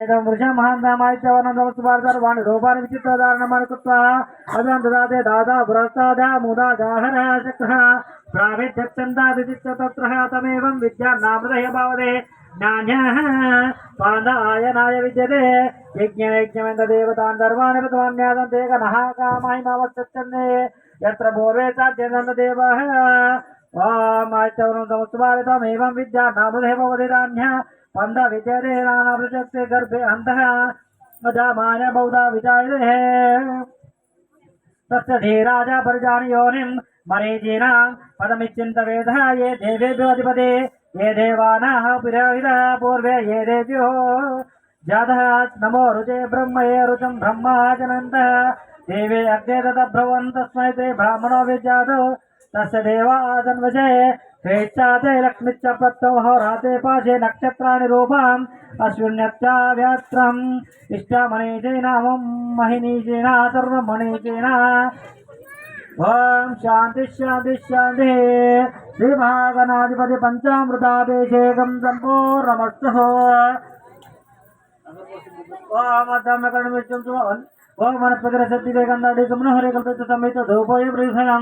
वृषमहान्तमायच्यवनन्दमस्तुभार्धर्वाणि रूपाणि विचित्रधारणमाणि कृत्वा अभिनन्ददाते दादा पुरस्तादा मुदा जाहरः शक्रः प्राविध्यक्षन्दादिचित्त तत्रः तमेवं विद्यान्नामृतय भावदे ज्ञान्यः पादायनाय विद्यते यज्ञयज्ञमेन्द्रदेवतान् सर्वाणि प्रथमान्यादन्ते गणः कामाहिमावश्चन्ने यत्र पूर्वे चाद्यनन्ददेवः आयच्यवनन्दमस्तुभार्धमेवं विद्यान्नामृतय भवदे धान्यः पंद विजय नानावृजस्य गर्भे अंतः अजामान्य बहुधा विजायते तस्य धीराजा परिजानि योनिं मरीचीनां पदमिच्चिन्त वेदः ये देवेभ्यो अधिपते ये देवानाः पुरोहितः पूर्वे ये देव्यो जातः नमो रुचे ब्रह्म ये रुचं ब्रह्मा जनन्तः देवे अग्ने तद्ब्रुवन् तस्मै ते ब्राह्मणो विजातो तस्य देवा जन्मजे स्वेच्छाते लक्ष्मीच्च प्रत्यवहोराते पाशे नक्षत्राणि रूपाम् अश्विन्यत्या व्यात्रम् इष्टमणिजेन महिनीजेन सर्वमणिजेन ओम शांति शांति शांति श्री महागणाधिपति पंचामृताभिषेकं संपूर्णमस्तु ओम अधम्मकरणमित्यं ओम मनस्पतिरसत्तिवेकन्दाडि सुमनोहरे कल्पित समेत धूपोय प्रयुषयामि।